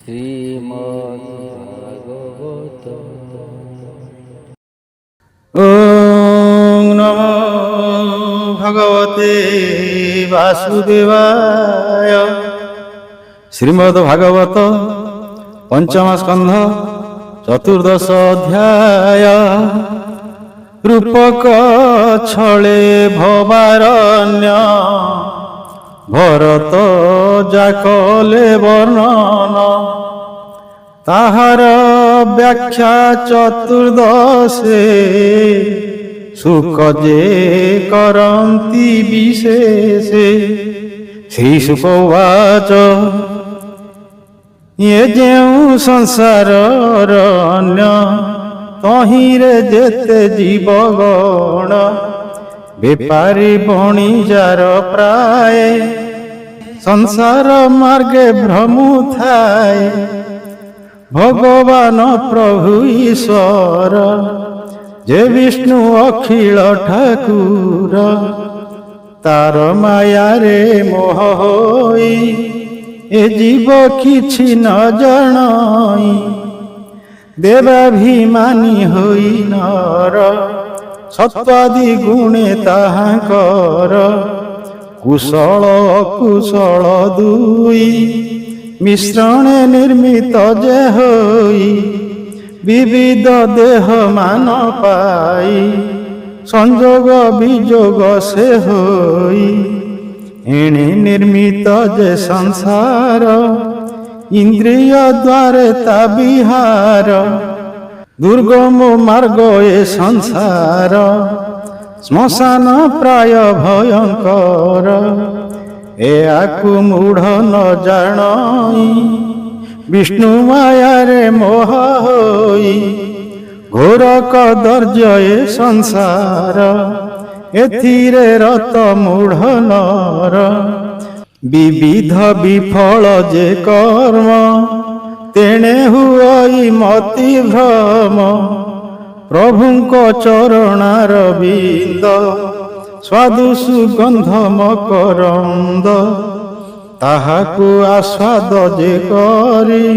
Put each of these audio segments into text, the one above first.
শ্রীমদ্ভাগবত। ওং নমো ভগবতে বাসুদেবায়। শ্রীমদ্ ভাগবত পঞ্চম স্কন্ধ চতুর্দশ অধ্যায়। রূপক ছলে ভবারণ্য ভরত যাকলে বর্ণন। তাহার ব্যাখ্যা চতুর্দশে সুখ যে করন্তি বিশেষে। শ্রী শুক উবাচ ইয়ে ଯେଉଁ ସଂସାରର ଅନ୍ୟ ତହିଁରେ ଯେତେ ଜୀବଗଣ। ବେପାରୀ ବଣିଜାର ପ୍ରାୟ ସଂସାର ମାର୍ଗେ ଭ୍ରମୁଥାଏ। ଭଗବାନ ପ୍ରଭୁ ଈଶ୍ୱର ଯେ ବିଷ୍ଣୁ ଅଖିଳ ଠାକୁର। ତାର ମାୟାରେ ମୋହ ହୋଇ ଏ ଜୀବ କିଛି ନ ଜଣଇ। ଦେବାଭିମାନୀ ହୋଇ ନର ସତ୍ୱାଦି ଗୁଣେ ତାହାଙ୍କର। କୁଶଳ ଅକୁଶଳ ଦୁଇ ମିଶ୍ରଣେ ନିର୍ମିତ ଯେ ହୋଇ। ବିବିଧ ଦେହ ମାନ ପାଇ ସଂଯୋଗ ବିଯୋଗ ସେ ହୋଇ। ଏଣେ ନିର୍ମିତ ଯେ ସଂସାର ଇନ୍ଦ୍ରିୟ ଦ୍ୱାରେ ତା ବିହାର। ଦୁର୍ଗମ ମାର୍ଗ ଏ ସଂସାର ଶ୍ମଶାନ ପ୍ରାୟ ଭୟଙ୍କର। ଏହାକୁ ମୂଢ଼ ନ ଜାଣଇ ବିଷ୍ଣୁ ମାୟାରେ ମୋହ ହୋଇ। ଘୋର କଦର୍ଯ୍ୟ ଏ ସଂସାର ଏଥିରେ ରତ ମୂଢ଼ ନର। ବିବିଧ ବିଫଳ ଯେ କର୍ମ ତେଣେ ହୁଅଇ ମତି ଭ୍ରମ। ପ୍ରଭୁଙ୍କ ଚରଣାର ବିନ୍ଦ ସ୍ୱାଦୁ ସୁଗନ୍ଧ ମକରନ୍ଦ। ତାହାକୁ ଆସ୍ୱାଦ ଯେ କରି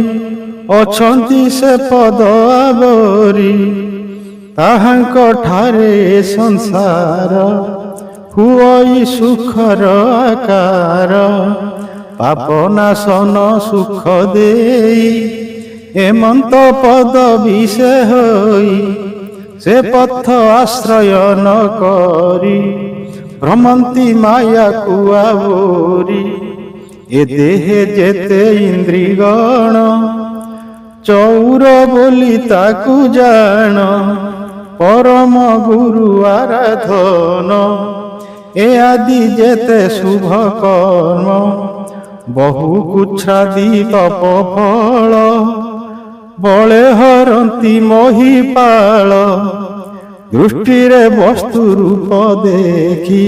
ଅଛନ୍ତି ସେ ପଦ ଆବରି। ତାହାଙ୍କ ଠାରେ ଏ ସଂସାର ହୁଅଇ ସୁଖର ଆକାର। ପାପ ନାଶନ ସୁଖ ଦେଇ ଏମନ୍ତ ପଦ ବିଷେ ହୋଇ। ସେ ପଥ ଆଶ୍ରୟ ନ କରି ଭ୍ରମନ୍ତି ମାୟାକୁ ଆବୋରି। ଏ ଦେହେ ଯେତେ ଇନ୍ଦ୍ରିଗଣ ଚଉର ବୋଲି ତାକୁ ଜାଣ। ପରମ ଗୁରୁ ଆରାଧନ ଏ ଆଦି ଯେତେ ଶୁଭ କର୍ମ। ବହୁ କୁଚ୍ଛାଦି ତପ ଫଳ ବଳେ ହରନ୍ତି ମହିପାଳ। ଦୃଷ୍ଟିରେ ବସ୍ତୁ ରୂପ ଦେଖି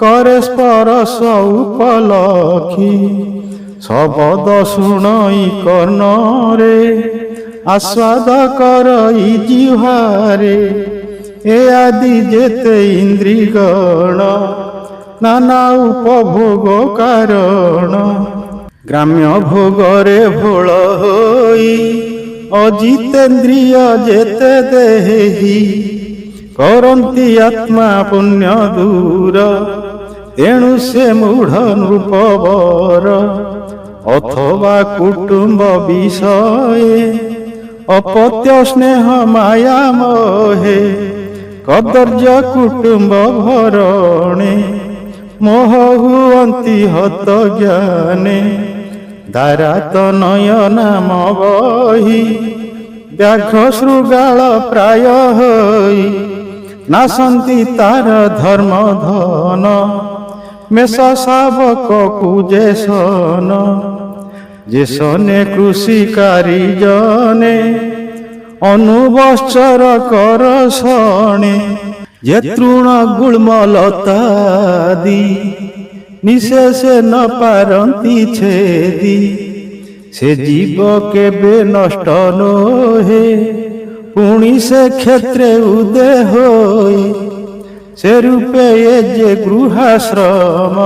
କରେ ସ୍ପରଶ ଉପଲକ୍ଷି। ଶବଦ ଶୁଣଇ କର୍ଣ୍ଣରେ ଆସ୍ୱାଦ କରଇ ଜିହ୍ୱାରେ। ଏ ଆଦି ଯେତେ ଇନ୍ଦ୍ରିଗଣ ନାନା ଉପଭୋଗ କାରଣ। ଗ୍ରାମ୍ୟ ଭୋଗରେ ଭୋଳ ହୋଇ ଅଜିତେନ୍ଦ୍ରିୟ ଯେତେ ଦେହି। କରନ୍ତି ଆତ୍ମା ପୁଣ୍ୟ ଦୂର ତେଣୁ ସେ ମୂଢ଼ ନୃପବର। ଅଥବା କୁଟୁମ୍ବ ବିଷୟେ ଅପତ୍ୟ ସ୍ନେହ ମାୟା ମୋହେ। କଦର୍ଯ୍ୟ କୁଟୁମ୍ବ ଭରଣେ ମୋହ ହୁଅନ୍ତି ହତ ଜ୍ଞାନେ। ଦାରାତ ନୟନ ନାମ ବହି ବ୍ୟାଘ୍ର ଶୃଗାଳ ପ୍ରାୟ ହୋଇ। ନାଶନ୍ତି ତାର ଧର୍ମ ଧନ ମେଷ ଶାବକକୁ ଯେ ସନ। ଯେ ସନେ କୃଷିକାରୀ ଜନେ ଅନୁବତ୍ସର କର ଶଣେ। ଯେ ତୃଣ ଗୁଳ୍ମଲତାଦି ନିଶେଷେ ନ ପାରନ୍ତି ଛେଦି। ସେ ଜୀବ କେବେ ନଷ୍ଟ ନୋହେ ପୁଣି ସେ କ୍ଷେତ୍ରେ ଉଦେ ହୋଇ। ସେ ରୂପେ ଏ ଯେ ଗୃହାଶ୍ରମ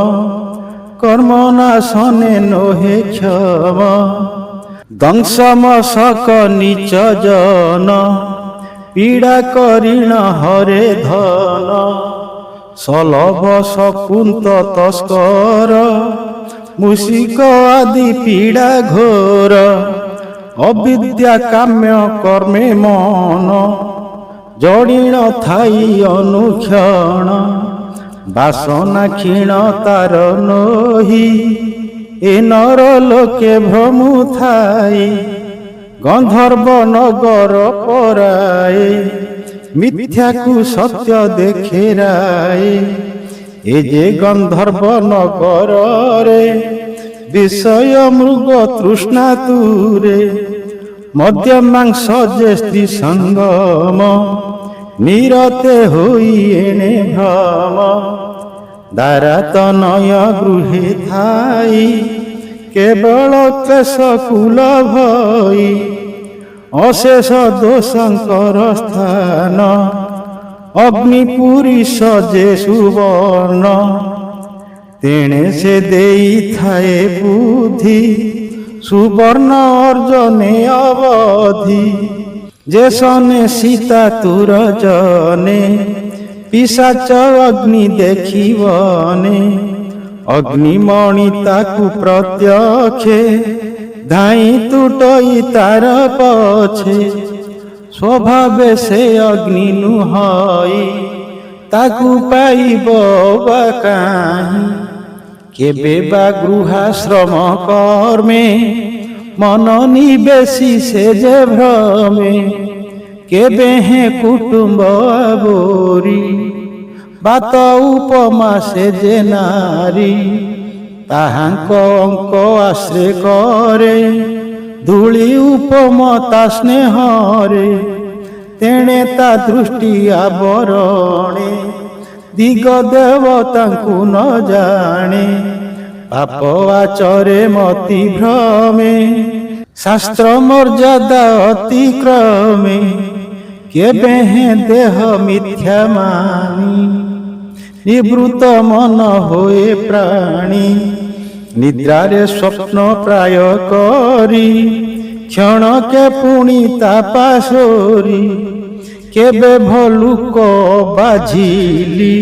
କର୍ମ ନାଶନେ ନୋହେ କ୍ଷମ। দংশমশক নিচ জন পীড়া করিণ হরে ধন সলভ শকুন্ত তস্কর মুশিক আদি পীড়া ঘোর অবিদ্যা কাম্য কর্মে মন জড়িণ থাই অনুক্ষণ বাসনা ক্ষীণ তার নহি এ নর লোকে ভ্রমু থাই গন্ধর্ব নগর পরায়ে মিথ্যাকু সত্য দেখে রায়ে এ যে গন্ধর্ব নগরে বিষয় মৃগ তৃষ্ণা তুরে মদ্য মাংস যে স্ত্রী সঙ্গম নিরতে হই এনে ভ্রম দ্বারা তনয় গৃহে থাই কেবল ক্লেশ কুল ভই অশেষ দোষঙ্কর স্থান অগ্নিপুরী সজে সুবর্ণ তেণে সে দেই থায়ে বুদ্ধি সুবর্ণ অর্জনে অবধি যে সনে সীতা তুর জনে পিশাচ অগ্নি দেখিবনে অগ্নিমণি তাকু প্রত্যক্ষে ধাই তুটই তার পছে স্বভাবে সে অগ্নি নুহই তাকু পাইব বা কাহি কেবে বা গৃহাশ্রম কর্মে মন নিবেশি সে যে ভ্রমে কেবে হে কুটুম্ব আবরি বাত উপমা সে যে নারী তাহাঙ্ক অঙ্ক আশ্রে করে ধূଳି উপম তা স্নেহরে তেণେ ତା ଦୃଷ୍ଟି ଆବରଣେ ଦିଗ ଦେବତାଙ୍କୁ ନ ଜାଣେ ପାପ ଆଚରେ ମତି ଭ୍ରମେ ଶାସ୍ତ୍ର ମର୍ଯ୍ୟାଦା ଅତିକ୍ରମେ କେବେ ହେ ଦେହ ମିଥ୍ୟା ମାନି ନିବୃତ ମନ ହୋଏ ପ୍ରାଣୀ ନିଦ୍ରାରେ ସ୍ୱପ୍ନ ପ୍ରାୟ କରି କ୍ଷଣକେ ପୁଣି ତା ପାଶୋରି କେବେ ଭଲୁକ ବାଝିଲି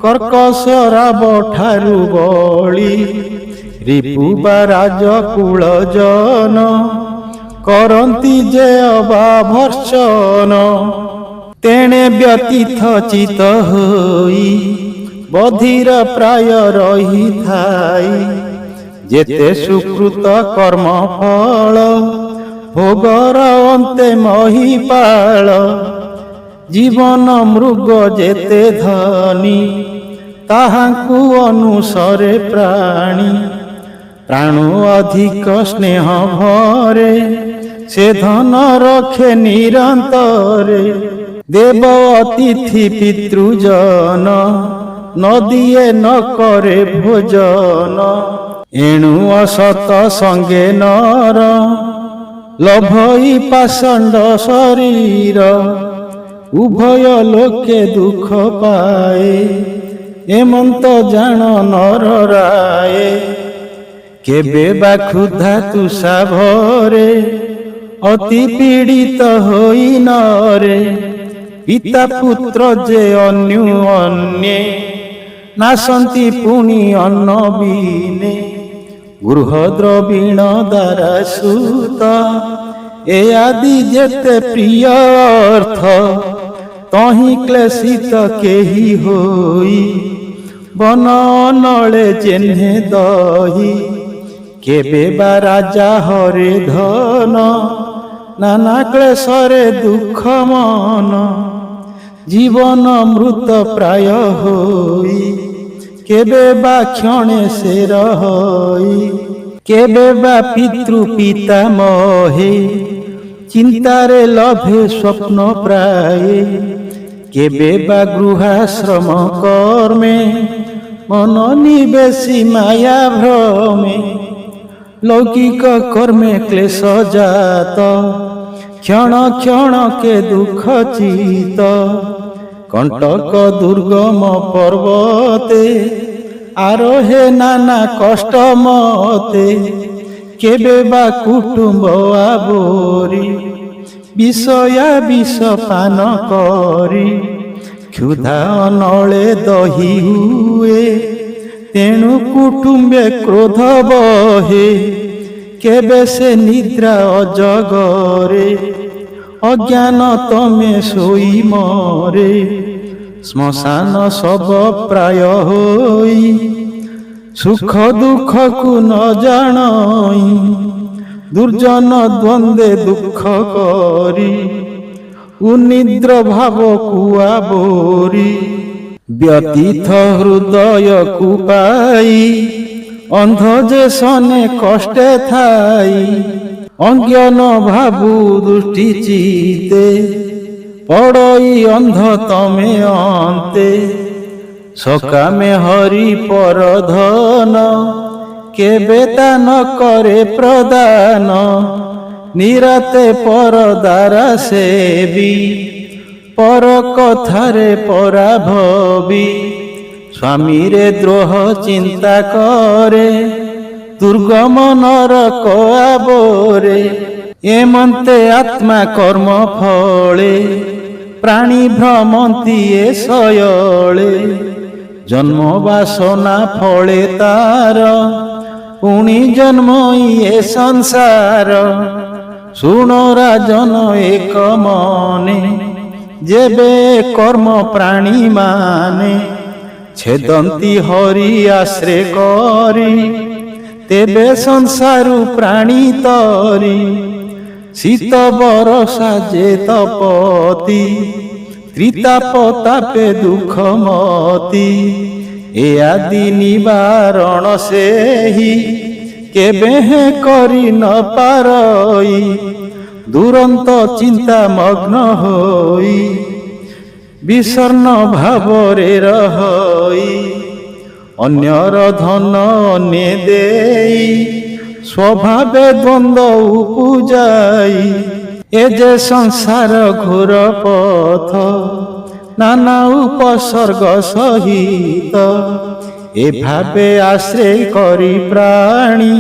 କର୍କଶ ରାବ ଠାରୁ ବଳି ରିପୁ ବା ରାଜକୁଳ ଜନ କରନ୍ତି ଯେ ଅବାଭର୍ଷଣ ତେଣେ ବ୍ୟତୀତ ଚିତ ହୋଇ ବଧିର ପ୍ରାୟ ରହିଥାଇ ଯେତେ ସୁକୃତ କର୍ମ ଫଳ ଭୋଗର ଅନ୍ତେ ମହିପାଳ ଜୀବନ ମୃଗ ଯେତେ ଧନୀ ତାହାଙ୍କୁ ଅନୁସରେ ପ୍ରାଣୀ ପ୍ରାଣ ଅଧିକ ସ୍ନେହ ଭରେ ସେ ଧନ ରଖେ ନିରନ୍ତରେ ଦେବ ଅତିଥି ପିତୃଜନ ନଦିଏ ନ କରେ ଭୋଜନ ଏଣୁ ଅସତ ସଙ୍ଗେ ନର ଲଭଇ ପାଷଣ୍ଡ ଶରୀର ଉଭୟ ଲୋକେ ଦୁଃଖ ପାଏ ଏମନ୍ତ ଜାଣ ନର ରାଏ କେବେ ବା ক্ষুধা ତୁଷା ଭରେ ଅତି ପୀଡ଼ିତ ହୋଇ ନରେ ପିତା ପୁତ୍ର ଯେ ଅନ୍ୟେ ନାସନ୍ତି ପୁଣି ଅନ୍ନ ବିନେ ଗୃହ ଦ୍ରବିଣ ଦ୍ୱାରା ସୁତ ଏ ଆଦି ଯେତେ ପ୍ରିୟ ଅର୍ଥ ତହିଁ କ୍ଲେଶିତ କେହି ହୋଇ ବନ ଅନଳେ ଚିହ୍ନେ ଦହି କେବେ ବା ରାଜା ହରେ ଧନ ନାନା କ୍ଲେଶରେ ଦୁଃଖ ମନ ଜୀବନ ମୃତ ପ୍ରାୟ ହୋଇ କେବେ ବା କ୍ଷଣେ ସେ ରହଇ କେବେ ବା ପିତୃ ପିତା ମହେ ଚିନ୍ତାରେ ଲଭେ ସ୍ୱପ୍ନ ପ୍ରାୟେ କେବେ ବା ଗୃହାଶ୍ରମ କର୍ମେ ମନ ନିବେଶି ମାୟା ଭ୍ରମେ ଲୌକିକ କର୍ମେ କ୍ଲେଶ ଜାତ କ୍ଷଣ କ୍ଷଣକେ ଦୁଃଖ ଚିତ କଣ୍ଟକ ଦୁର୍ଗମ ପର୍ବତେ ଆରୋହେ ନାନା କଷ୍ଟ ମତେ କେବେ ବା କୁଟୁମ୍ବ ଆବୋରି ବିଷୟା ବିଷ ପାନ କରି କ୍ଷୁଧା ଅନଳେ ଦହି ହୁଏ ତେଣୁ କୁଟୁମ୍ବେ କ୍ରୋଧ ବହେ କେବେ ସେ ନିଦ୍ରା ଅଜଗରେ ଅଜ୍ଞାନ ତମେ ଶୋଇ ମରେ ଶ୍ମଶାନ ଶବ ପ୍ରାୟ ହୋଇ ସୁଖ ଦୁଃଖକୁ ନ ଜାଣଇ ଦୁର୍ଜନ ଦ୍ୱନ୍ଦ୍ୱେ ଦୁଃଖ କରି ଉନିଦ୍ର ଭାବକୁ ଆବୋରି ବ୍ୟତୀତ ହୃଦୟକୁ ପାଇ ଅନ୍ଧ ଯେ ସନେ କଷ୍ଟେ ଥାଇ ଅଜ୍ଞାନ ଭାବୁ ଦୃଷ୍ଟି ଚିତେ ପଡ଼ଇ ଅନ୍ଧ ତମେ ଅନ୍ତେ ସକାମେ ହରି ପରଧନ କେବେ ତା ନ କରେ ପ୍ରଦାନ ନିରାତେ ପର ଦ୍ୱାରା ସେବି ପର କଥାରେ ପରାଭବି ସ୍ୱାମୀରେ ଦ୍ରୋହ ଚିନ୍ତା କରେ ଦୁର୍ଗମ ନରକ ଆବୋରେ ଏମନ୍ତେ ଆତ୍ମା କର୍ମ ଫଳେ ପ୍ରାଣୀ ଭ୍ରମନ୍ତି ଏ ଶୟଳେ ଜନ୍ମ ବାସନା ଫଳେ ତାର ପୁଣି ଜନ୍ମ ଏ ସଂସାର ଶୁଣ ରାଜନ ଏକ ମନେ ଯେବେ କର୍ମ ପ୍ରାଣୀ ମାନେ ଛେଦନ୍ତି ହରି ଆଶ୍ରେ କରି ତେବେ ସଂସାରୁ ପ୍ରାଣୀ ତରି ଶୀତ ବରଷା ଯେ ତପତି ତ୍ରିତାପ ତାପେ ଦୁଃଖ ମତି ଏ ଆଦି ନିବାରଣ ସେହି କେବେ କରି ନ ପାରଇ ଦୁରନ୍ତ ଚିନ୍ତା ମଗ୍ନ ହୋଇ ବିଷର୍ଣ୍ଣ ଭାବରେ ରହଇ ଅନ୍ୟର ଧନ ଅନ୍ୟେ ଦେଇ ସ୍ୱଭାବେ ଦ୍ୱନ୍ଦ୍ୱ ଉପୁଜାଇ ଏ ଯେ ସଂସାର ଘୋର ପଥ ନାନା ଉପସର୍ଗ ସହିତ ଏ ଭାବେ ଆଶ୍ରୟ କରି ପ୍ରାଣୀ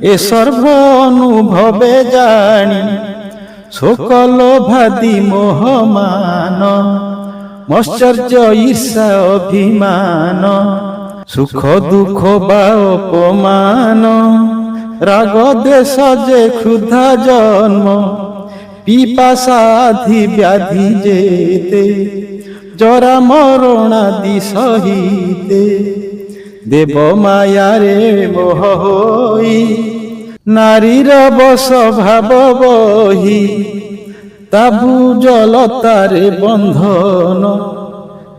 ଏ ସର୍ବ ଅନୁଭବେ ଜାଣି ଶୋକଲ ଭାଦି ମୋହମାନ ମଶ୍ଚର୍ଯ୍ୟ ঈর্ষা ଅଭିମାନ ସୁଖ ଦୁଃଖ ବା ଅପମାନ ରାଗ ଦେଶ ଯେ ক্ষুধা জন্ম পিপাসা আধি ব্যাধি যেতে জরা মরণাদি সহিতে দেব মায়ারে মোহ হই নারীর বশ ভাব বহি তাবু জলতারে বন্ধন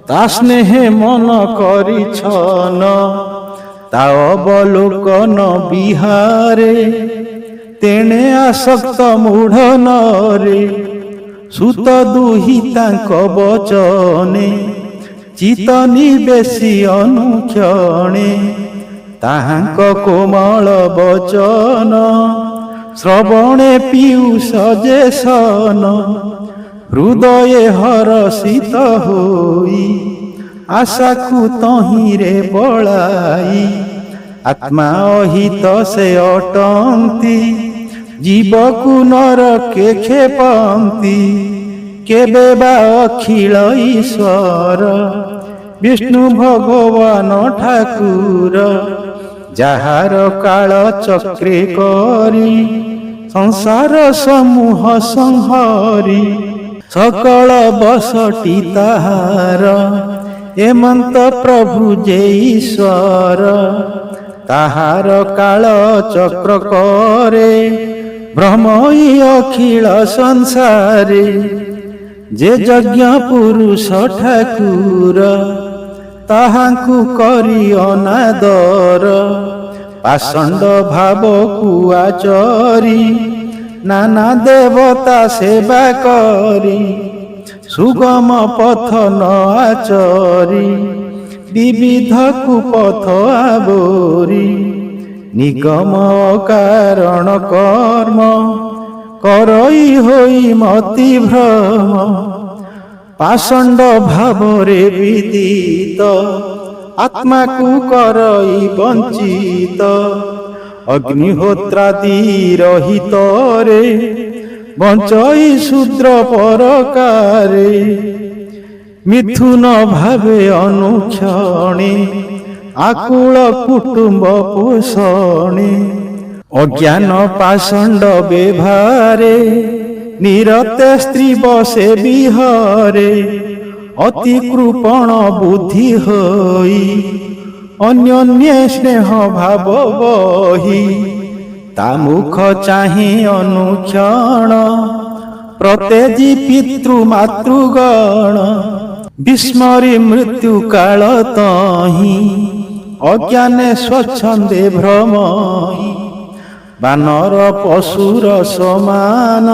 তা স্নেহে মন করিছন তা অবলোকন বিহারে তেণে আসক্ত মূঢ় সুত দুহি তাঙ্ক বচনে চিত নিবেশী অনুক্ষণে তাহাঙ্ক কোমল বচন শ্রবণে পীয়ূষ যে সন হৃদয়ে হরষিত হই আশাকু তহিঁরে বলাই আত্মা অহিত সে অটন্তি জীবকু নরকে ক্ষেপন্তি কেবে বা অখিল ঈশ্বর বিষ্ণু ভগবান ঠাকুর যাহার কাল চক্রে করি সংসার সমূহ সংহরি সকল বসটি তাহার এমন্ত প্রভু যে ঈশ্বর তাহার কাল চক্র করে ব্রহ্মই অখিল সংসারে যে যজ্ঞ পুরুষ ঠাকুর তাহাଙ୍କୁ କରି ଅନାଦର ପାଷଣ୍ଡ ଭାବକୁ ଆଚରି ନାନା ଦେବତା ସେବା କରି ସୁଗମ ପଥ ନ ଆଚରି ବିବିଧ କୁପଥ ଆବୋରି ନିଗମ ଅକାରଣ କର୍ମ କରଇ ହୋଇ ମତି ଭ୍ରମ ପାଷଣ୍ଡ ଭାବରେ ବିଦିତ ଆତ୍ମାକୁ କରଇ ବଞ୍ଚିତ ଅଗ୍ନିହୋତ୍ରାଦି ରହିତରେ ବଞ୍ଚଇ ଶୂଦ୍ର ପରକାରେ ମିଥୁନ ଭାବେ ଅନୁକ୍ଷଣେ ଆକୁଳ କୁଟୁମ୍ବ ପୋଷଣେ ଅଜ୍ଞାନ ପାଷଣ୍ଡ ବ୍ୟବହାରେ ନିରତେ ସ୍ତ୍ରୀ ବସେ ବିହରେ ଅତି କୃପଣ ବୁଦ୍ଧି ହୋଇ ଅନ୍ୟନ୍ୟ ସ୍ନେହ ଭାବ ବହି ତା ମୁଖ ଚାହିଁ ଅନୁକ୍ଷଣ ପ୍ରତେଜୀ ପିତୃ ମାତୃଗଣ ବିସ୍ମରି ମୃତ୍ୟୁ କାଳ ତହିଁ ଅଜ୍ଞାନେ ସ୍ୱଚ୍ଛନ୍ଦେ ଭ୍ରମଇ ବାନର ପଶୁର ସମାନ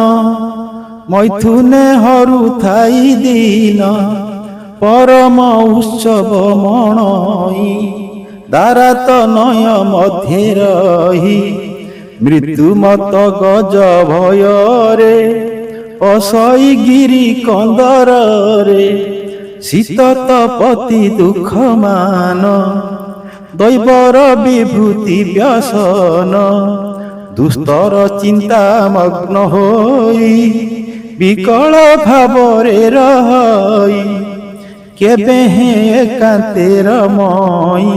ମୈଥୁନେ ହରୁଥାଇ ଦିନ ପରମ ଉତ୍ସବ ମଣଇ ଦାରାତ ନୟ ମଧ୍ୟରେ ରହି ମୃତ୍ୟୁ ମତ ଗଜ ଭୟରେ ପଶଇ ଗିରି କନ୍ଦରରେ ଶୀତ ତପତି ଦୁଃଖ ମାନ ଦୈବର ବିଭୂତି ବ୍ୟସନ ଦୁସ୍ତର ଚିନ୍ତା ମଗ୍ନ ହୋଇ ବିକଳ ଭାବରେ ରହି କେବେ ହେ ଏକାନ୍ତେ ରମଇ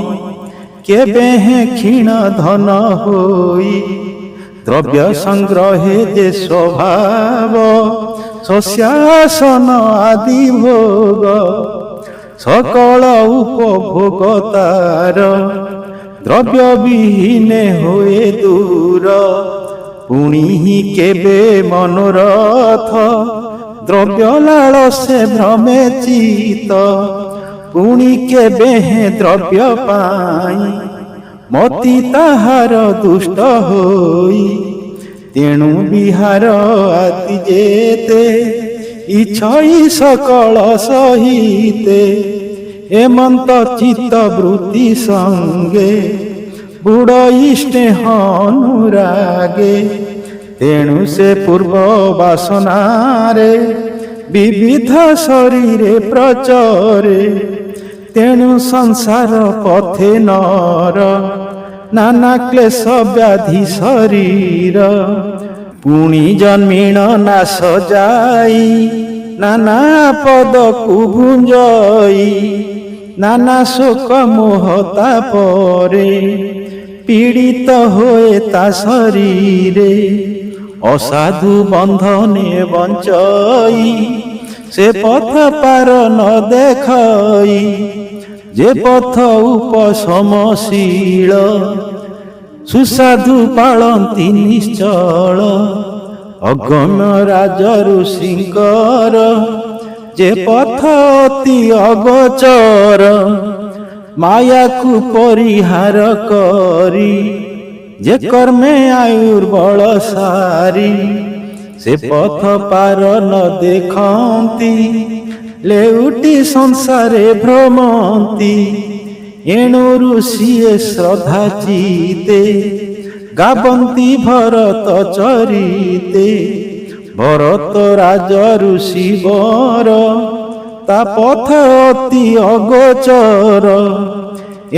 କେବେ ହେ କ୍ଷୀଣ ଧନ ହୋଇ ଦ୍ରବ୍ୟ ସଂଗ୍ରହେ ଯେ ସ୍ୱଭାବ ଶସ୍ୟାସନ ଆଦି ଭୋଗ ସକଳ ଉପଭୋଗ ତାର ଦ୍ରବ୍ୟ ବିହୀନେ ହୋଏ ଦୂର ପୁଣି କେବେ ମନୋରଥ ଦ୍ରବ୍ୟ ଲାଳସେ ଭ୍ରମେ ଚିତ ପୁଣି କେବେ ହେ ଦ୍ରବ୍ୟ ପାଇ ମତି ତାହାର ଦୁଷ୍ଟ ହୋଇ ତେଣୁ ବିହାର ଆଦି ଯେତେ ଇଚ୍ଛଇ ସକଳ ସହିତେ ଏମନ୍ତ ଚିତ୍ତ ବୃତ୍ତି ସଙ୍ଗେ ବୁଡ଼ଇ ସ୍ନେହ ଅନୁରାଗେ ତେଣୁ ସେ ପୂର୍ବ ବାସନାରେ ବିବିଧ ଶରୀରେ ପ୍ରଚରେ ତେଣୁ ସଂସାର ପଥେ ନର ନାନା କ୍ଲେଶ ବ୍ୟାଧି ଶରୀର ପୁଣି ଜନ୍ମିଣ ନାଶ ଯାଇ ନାନା ପଦକୁ ଗୁଞ୍ଜଇ ନାନା ଶୋକ ମୋହ ତାପରେ ପୀଡ଼ିତ ହୋଏ ତା ଶରୀରେ ଅସାଧୁ ବନ୍ଧନେ ବଞ୍ଚଇ ସେ ପଥ ପାର ନ ଦେଖଇ ଯେ ପଥ ଉପଶମଶୀଳ ସୁସାଧୁ ପାଳନ୍ତି ନିଶ୍ଚଳ ଅଗମ୍ୟ ରାଜ ଋଷିଙ୍କର ଯେ ପଥ ଅତି ଅଗୋଚର ମାୟାକୁ ପରିହାର କରି ଯେ କର୍ମେ ଆୟୁର୍ବଳ ସାରି ସେ ପଥ ପାର ନ ଦେଖନ୍ତି ଲେଉଟି ସଂସାରେ ଭ୍ରମନ୍ତି ଏଣୁରୁ ସିଏ ଶ୍ରଦ୍ଧା ଚିତେ ଗାବନ୍ତି ଭରତ ଚରିତେ ଭରତ ରାଜ ଋଷିବର ତା ପଥ ଅତି ଅଗୋଚର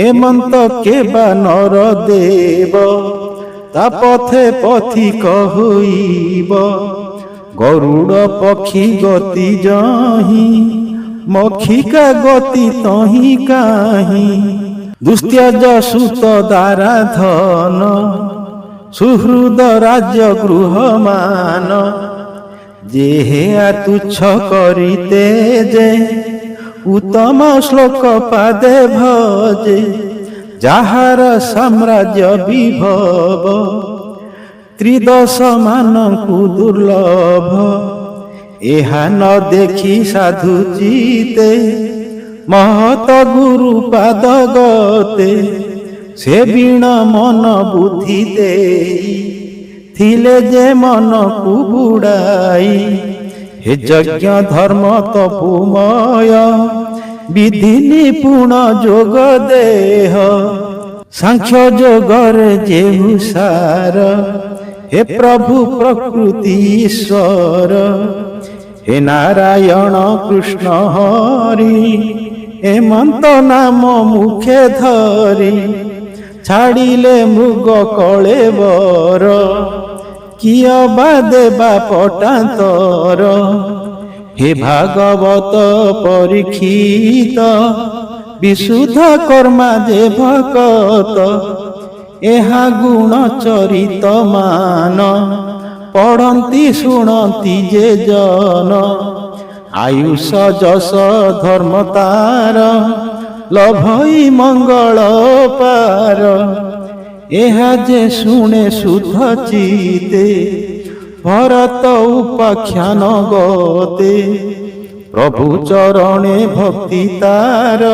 ଏମନ୍ତ କେବା ନର ଦେବ ତା ପଥେ ପଥିକ ହୋଇବ ଗରୁଡ଼ ପକ୍ଷୀ ଗତି ଯହିଁ ମକ୍ଷିକା ଗତି ତହିଁ କାହିଁ ଦୁସ୍ତ୍ୟଜ ସୁତ ଦାରା ଧନ ସୁହୃଦ ରାଜ୍ୟ ଗୃହମାନ ଯେହେଆ ତୁଚ୍ଛ କରିତେ ଯେ ଉତ୍ତମ ଶ୍ଲୋକ ପାଦେ ଭଜେ ଯାହାର ସାମ୍ରାଜ୍ୟ ବିଭବ ତ୍ରିଦଶ ମାନଙ୍କୁ ଦୁର୍ଲଭ ଏହା ନ ଦେଖି ସାଧୁ ଚିତେ ମହତ ଗୁରୁ ପାଦ ଗତେ ସେ ବିଣ ମନ ବୁଦ୍ଧି ଦେଇ ଥିଲେ ଯେ ମନକୁ ବୁଡ଼ାଇ हे यज्ञ धर्म तपुमय विधि निपुण जोग देह सांख्य जोगरे जेहु सार हे प्रभु प्रकृति ईश्वर हे नारायण कृष्ण हरि हेमंत नाम मुखे धरी ଛାଡ଼ିଲେ ମୃଗ କଳେ ବର କିଅ ବା ଦେବା ପଟାନ୍ତର ହେ ଭାଗବତ ପରୀକ୍ଷିତ ବିଶୁଦ୍ଧ କର୍ମା ଯେ ଭକତ ଏହା ଗୁଣ ଚରିତ ମାନ ପଢ଼ନ୍ତି ଶୁଣନ୍ତି ଯେ ଜନ ଆୟୁଷ ଯଶ ଧର୍ମ ତାର ଲଭଇ ମଙ୍ଗଳ ପାର ଏହା ଯେ ଶୁଣେ ଶୁଦ୍ଧ ଚିତେ ଭରତ ଉପାଖ୍ୟାନ ଗତେ ପ୍ରଭୁ ଚରଣେ ଭକ୍ତି ତାର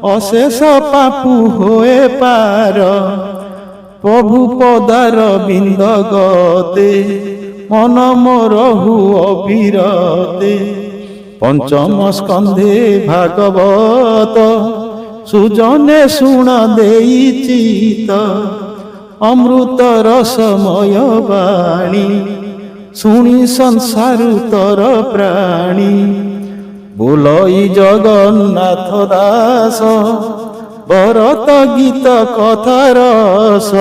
ଅଶେଷ ପାପୁ ହୋଏ ପାର ପ୍ରଭୁ ପଦାର ବିନ୍ଦ ଗତେ ମନ ମୋରହୁ ଅବିରତେ ପଞ୍ଚମ ସ୍କନ୍ଧେ ଭାଗବତ ସୁଜନେ ଶୁଣ ଦେଇଚିତ ଅମୃତ ରସମୟ ବାଣୀ ଶୁଣି ସଂସାରୁ ତର ପ୍ରାଣୀ ବୋଲଇ ଜଗନ୍ନାଥ ଦାସ ଭରତ ଗୀତ କଥା ରସ